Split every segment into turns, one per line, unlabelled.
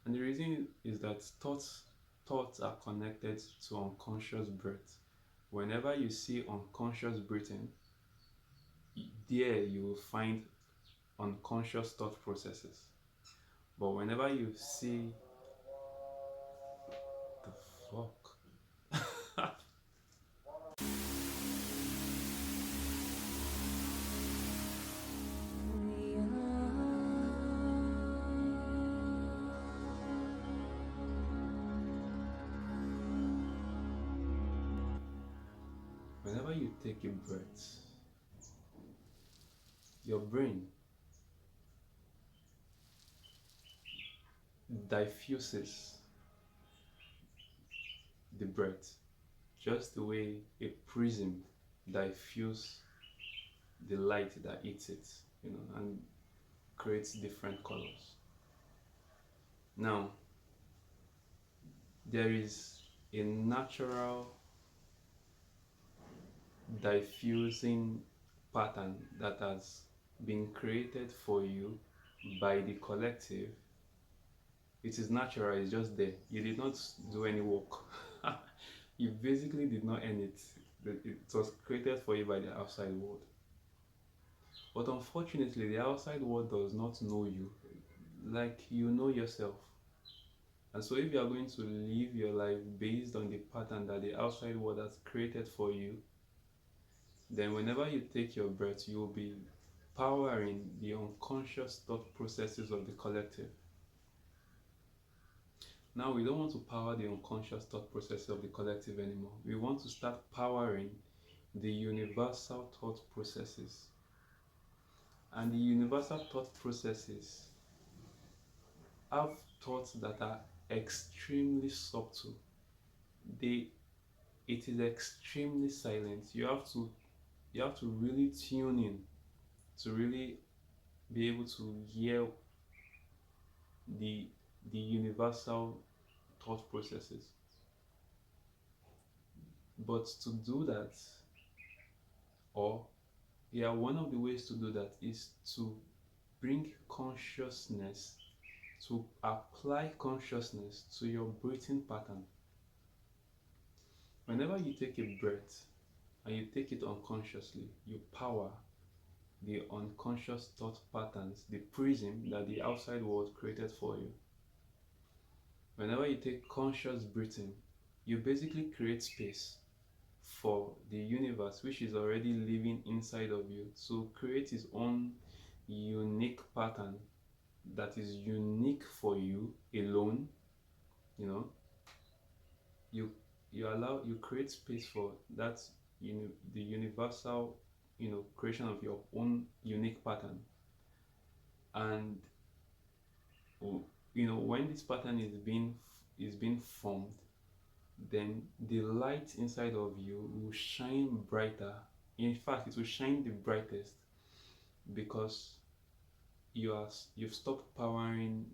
And the reason is that thoughts are connected to unconscious breath. Whenever you see unconscious breathing, there you will find unconscious thought processes. But whenever you see the fuck, whenever you take a breath, your brain diffuses the breath, just the way a prism diffuses the light that hits it, and creates different colors. Now, there is a natural diffusing pattern that has been created for you by the collective. It is natural, it's just there. You did not do any work. You basically did not earn it. It was created for you by the outside world. But unfortunately, the outside world does not know you like you know yourself. And so, if you are going to live your life based on the pattern that the outside world has created for you, then whenever you take your breath, you will be powering the unconscious thought processes of the collective. Now, we don't want to power the unconscious thought processes of the collective anymore. We want to start powering the universal thought processes. And the universal thought processes have thoughts that are extremely subtle. They it is extremely silent. You have to really tune in to really be able to hear the the universal thought processes. But to do that, or yeah, one of the ways to do that is to bring consciousness, to apply consciousness to your breathing pattern. Whenever you take a breath and you take it unconsciously, you power the unconscious thought patterns, the prism that the outside world created for you. Whenever you take conscious breathing, you basically create space for the universe, which is already living inside of you, to create its own unique pattern that is unique for you alone. You know, you you create space for that, the universal, creation of your own unique pattern. And when this pattern is being formed, then the light inside of you will shine brighter. In fact, it will shine the brightest because you've stopped powering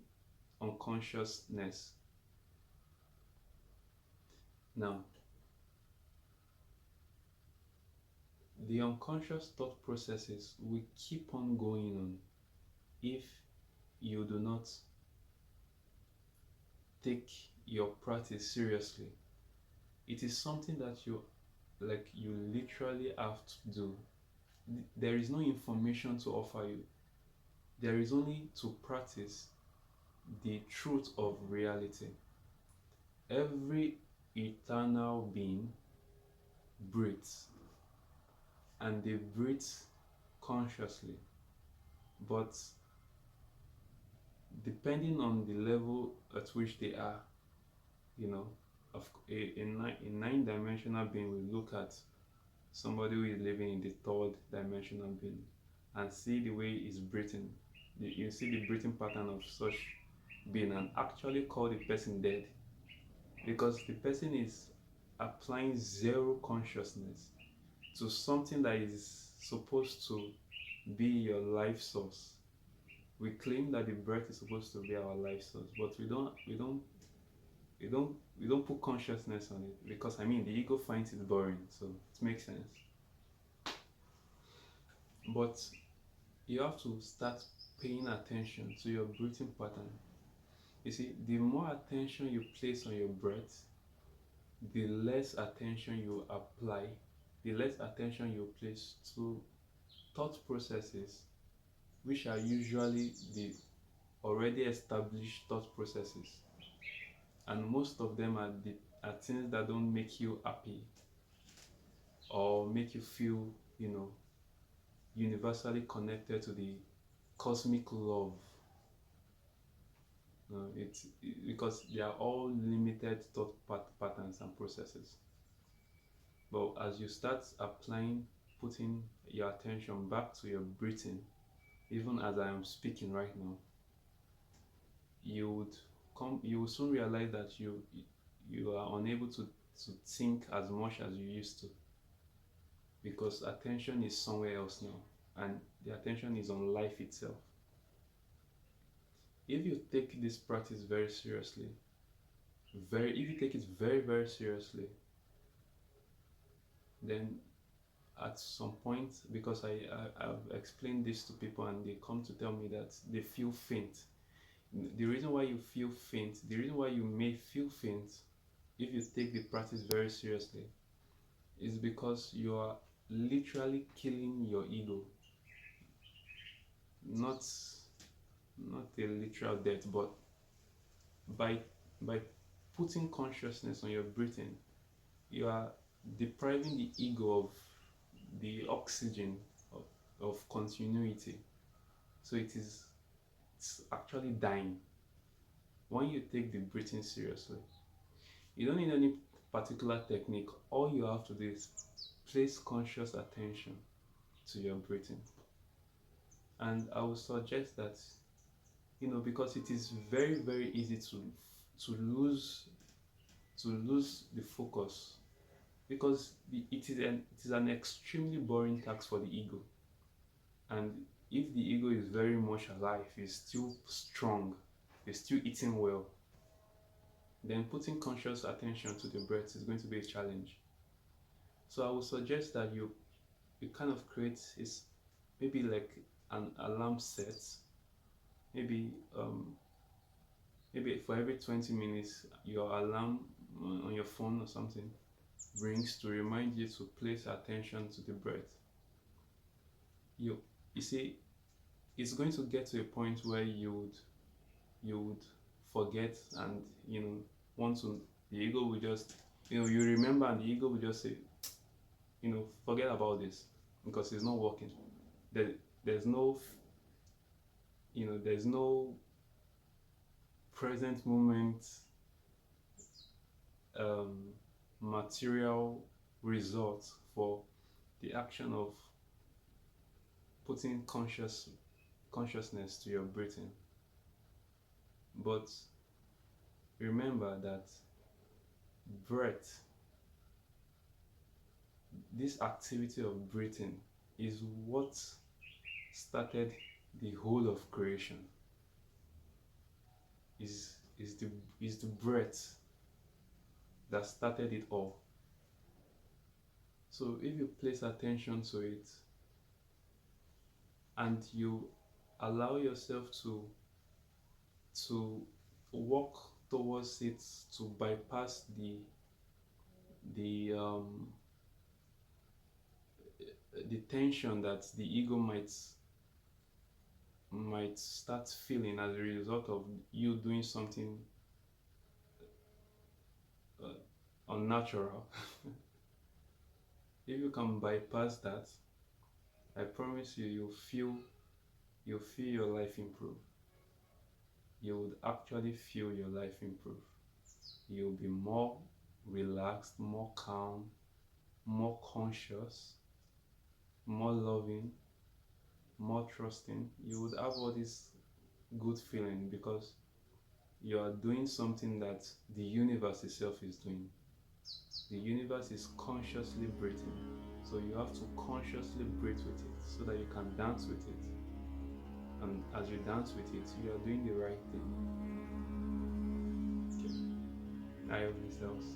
unconsciousness. Now, the unconscious thought processes will keep on going on if you do not take your practice seriously. It is something that you literally have to do. There is no information to offer you. There is only to practice the truth of reality. Every eternal being breathes, and they breathe consciously. But depending on the level at which they are, you know, a nine-dimensional being will look at somebody who is living in the third dimensional being and see the way he's breathing. You see the breathing pattern of such being and actually call the person dead, because the person is applying zero consciousness to something that is supposed to be your life source. We claim that the breath is supposed to be our life source, but we don't put consciousness on it, because I mean the ego finds it boring, so it makes sense. But you have to start paying attention to your breathing pattern. You see, the more attention you place on your breath, the less attention you apply, the less attention you place to thought processes, which are usually the already established thought processes. And most of them are things that don't make you happy or make you feel, universally connected to the cosmic love. Because they are all limited thought patterns and processes. But as you start applying, putting your attention back to your breathing, even as I am speaking right now, you will soon realize that you are unable to think as much as you used to, because attention is somewhere else now, and the attention is on life itself. If you take this practice very seriously, if you take it very, very seriously, then at some point, because I've explained this to people and they come to tell me that they feel faint. The reason why you feel faint, the reason why you may feel faint if you take the practice very seriously, is because you are literally killing your ego. Not a literal death, but by putting consciousness on your breathing, you are depriving the ego of the oxygen of continuity. So it's actually dying. When you take the breathing seriously, you don't need any particular technique. All you have to do is place conscious attention to your breathing. And I would suggest that, because it is very, very easy to lose the focus, because it is an extremely boring task for the ego. And if the ego is very much alive, is still strong, is still eating well, then putting conscious attention to the breath is going to be a challenge. So I would suggest that you kind of create this, maybe like an alarm set. Maybe for every 20 minutes, your alarm on your phone or something rings to remind you to place attention to the breath. You see, it's going to get to a point where you would forget, and want to, the ego will just, you remember, and the ego will just say, forget about this, because it's not working. There's no present moment material result for the action of putting consciousness to your breathing. But remember that breath, this activity of breathing, is what started the whole of creation. Is the breath that started it all. So if you place attention to it and you allow yourself to walk towards it, to bypass the tension that the ego might start feeling as a result of you doing something unnatural. If you can bypass that, I promise you, you'll feel your life improve. You would actually feel your life improve. You'll be more relaxed, more calm, more conscious, more loving, more trusting. You would have all this good feeling because you are doing something that the universe itself is doing. The universe is consciously breathing. So you have to consciously breathe with it so that you can dance with it. And as you dance with it, you are doing the right thing. Okay. I hope this helps.